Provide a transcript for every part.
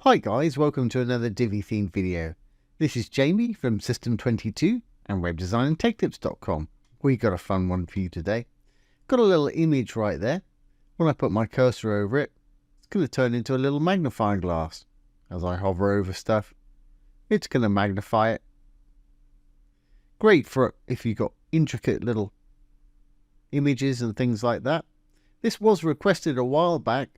Hi guys, welcome to another Divi themed video. This is Jamie from System22 and webdesignandtechtips.com. We got a fun one for you today. Got a little image right there. When I put my cursor over it, it's going to turn into a little magnifying glass. As I hover over stuff, it's going to magnify it. Great for if you've got intricate little images and things like that. This was requested a while back.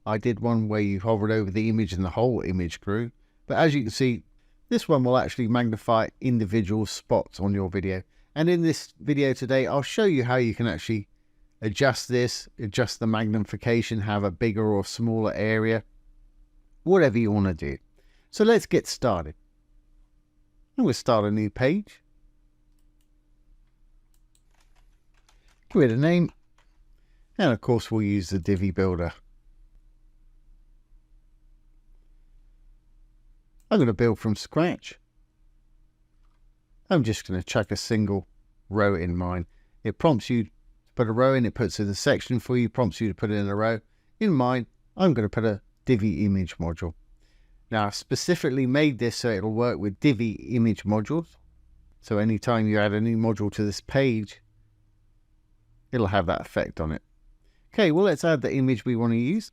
I did one where you hovered over the image and the whole image grew. But as you can see, this one will actually magnify individual spots on your video. And in this video today, I'll show you how you can actually adjust this, adjust the magnification, have a bigger or smaller area, whatever you want to do. So let's get started. I'm going to start a new page. Give it a name. And of course, we'll use the Divi builder. I'm going to build from scratch. I'm just going to chuck a single row in mine. It prompts you to put a row in, it puts in a section for you, prompts you to put it in a row. In mine, I'm going to put a Divi image module. Now, I've specifically made this so it'll work with Divi image modules. So anytime you add a new module to this page, it'll have that effect on it. Okay, well, let's add the image we want to use.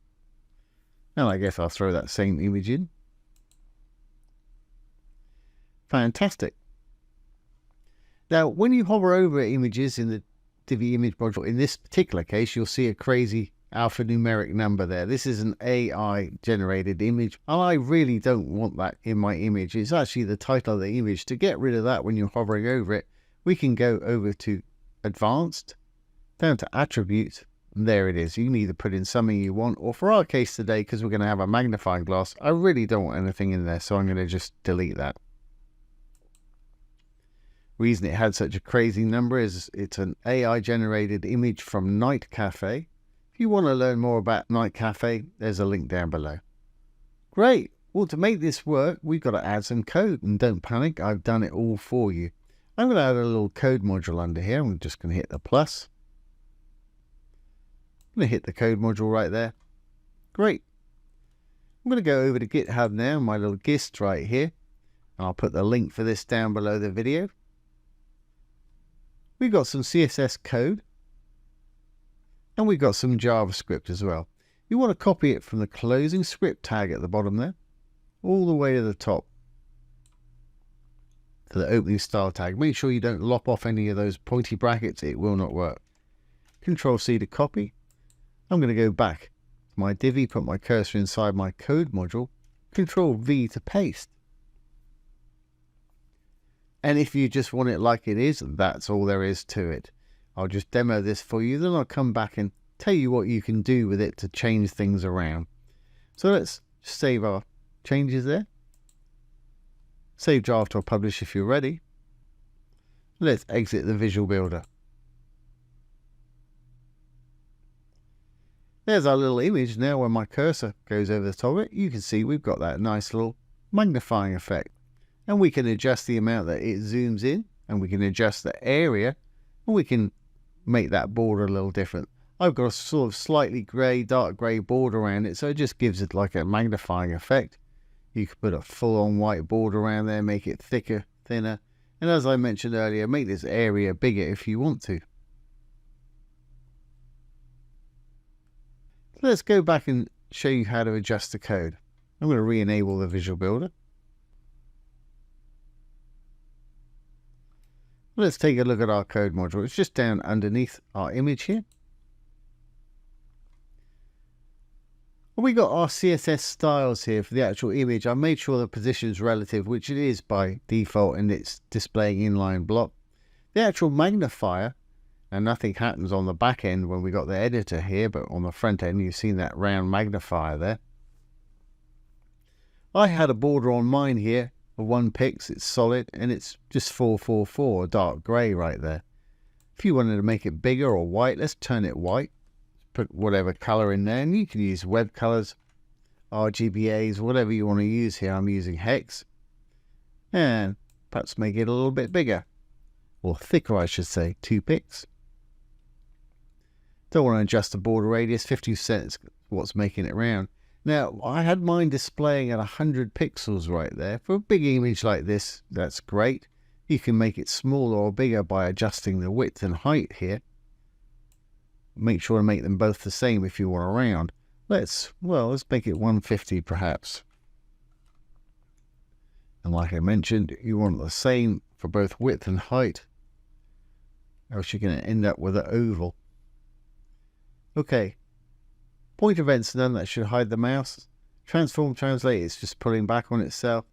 And I guess I'll throw that same image in. Fantastic. Now, when you hover over images in the Divi image module, in this particular case, you'll see a crazy alphanumeric number there. This is an AI generated image. And I really don't want that in my image. It's actually the title of the image. To get rid of that when you're hovering over it, we can go over to Advanced, down to Attributes, and there it is. You can either put in something you want, or for our case today, because we're going to have a magnifying glass, I really don't want anything in there, so I'm going to just delete that. Reason it had such a crazy number is it's an AI generated image from Night Cafe. If you want to learn more about Night Cafe, there's a link down below. Great. Well, to make this work, we've got to add some code, and don't panic, I've done it all for you. I'm going to add a little code module under here. I'm just going to hit the plus. I'm going to hit the code module right there. Great. I'm going to go over to GitHub now, my little gist right here, and I'll put the link for this down below the video. We've got some CSS code, and we've got some JavaScript as well. You want to copy it from the closing script tag at the bottom there, all the way to the top, to the opening style tag. Make sure you don't lop off any of those pointy brackets, it will not work. Control C to copy. I'm going to go back to my Divi, put my cursor inside my code module, Control V to paste. And if you just want it like it is, that's all there is to it. I'll just demo this for you, then I'll come back and tell you what you can do with it to change things around. So let's save our changes there. Save draft or publish if you're ready. Let's exit the Visual Builder. There's our little image. Now when my cursor goes over the top of it, you can see we've got that nice little magnifying effect. And we can adjust the amount that it zooms in, and we can adjust the area, and we can make that border a little different. I've got a sort of slightly grey, dark grey border around it, so it just gives it like a magnifying effect. You could put a full-on white border around there, make it thicker, thinner, and as I mentioned earlier, make this area bigger if you want to. So let's go back and show you how to adjust the code. I'm going to re-enable the Visual Builder. Let's take a look at our code module. It's just down underneath our image here. We got our CSS styles here for the actual image. I made sure the position is relative, which it is by default, and it's displaying inline block. The actual magnifier, and nothing happens on the back end when we got the editor here, but on the front end you've seen that round magnifier there. I had a border on mine here. 1 pix, it's solid, and it's just 444, dark grey right there. If you wanted to make it bigger or white, let's turn it white. Put whatever colour in there, and you can use web colours, RGBAs, whatever you want to use here. I'm using hex, and perhaps make it a little bit bigger, or thicker I should say, 2 pix. Don't want to adjust the border radius, 50% is what's making it round. Now, I had mine displaying at 100 pixels right there. For a big image like this, that's great. You can make it smaller or bigger by adjusting the width and height here. Make sure to make them both the same if you want around. Let's make it 150 perhaps. And like I mentioned, you want the same for both width and height, or else you're going to end up with an oval. Okay. Point events done. That should hide the mouse. Transform, translate, it's just pulling back on itself.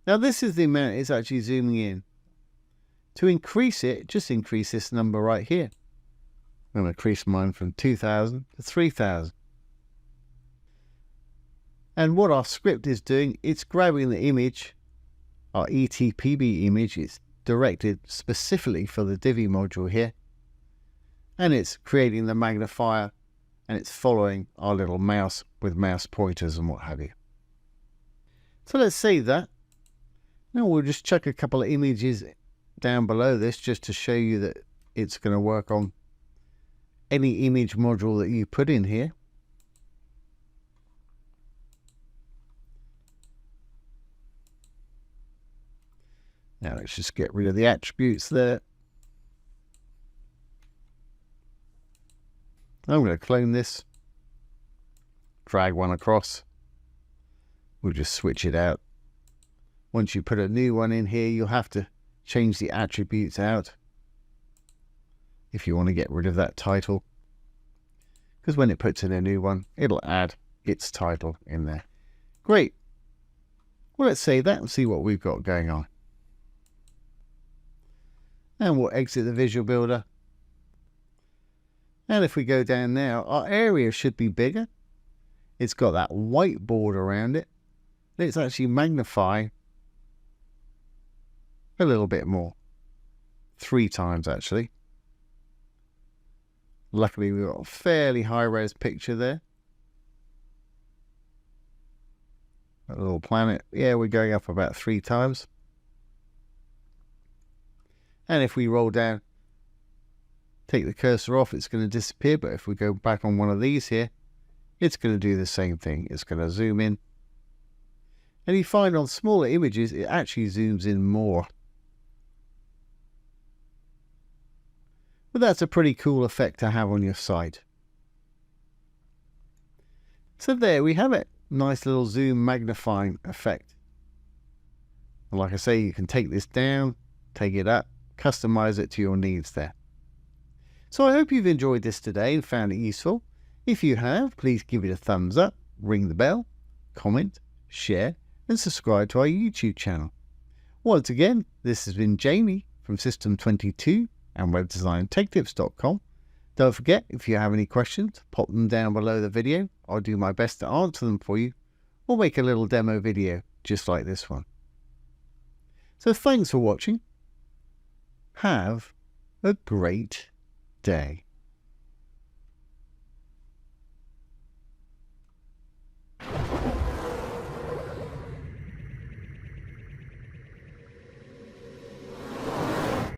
Now this is the amount it's actually zooming in. To increase it, just increase this number right here. I'm going to increase mine from 2000 to 3000. And what our script is doing, it's grabbing the image, our ETPB image, it's directed specifically for the Divi module here. And it's creating the magnifier, and it's following our little mouse with mouse pointers and what have you. So let's save that. Now we'll just chuck a couple of images down below this just to show you that it's going to work on any image module that you put in here. Now let's just get rid of the attributes there. I'm going to clone this, drag one across. We'll just switch it out. Once you put a new one in here, you'll have to change the attributes out if you want to get rid of that title. Because when it puts in a new one, it'll add its title in there. Great. Well, let's save that and see what we've got going on. And we'll exit the visual builder. And if we go down now, our area should be bigger. It's got that white border around it. Let's actually magnify a little bit more. 3 times actually. Luckily we've got a fairly high-res picture there. A little planet. Yeah, we're going up about 3 times. And if we roll down, take the cursor off, it's going to disappear. But if we go back on one of these here, it's going to do the same thing. It's going to zoom in. And you find on smaller images, it actually zooms in more. But that's a pretty cool effect to have on your site. So there we have it. Nice little zoom magnifying effect. And like I say, you can take this down, take it up, customize it to your needs there. So I hope you've enjoyed this today and found it useful. If you have, please give it a thumbs up, ring the bell, comment, share, and subscribe to our YouTube channel. Once again, this has been Jamie from System 22 and webdesignandtechtips.com. Don't forget, if you have any questions, pop them down below the video. I'll do my best to answer them for you, or make a little demo video just like this one. So thanks for watching. Have a great day.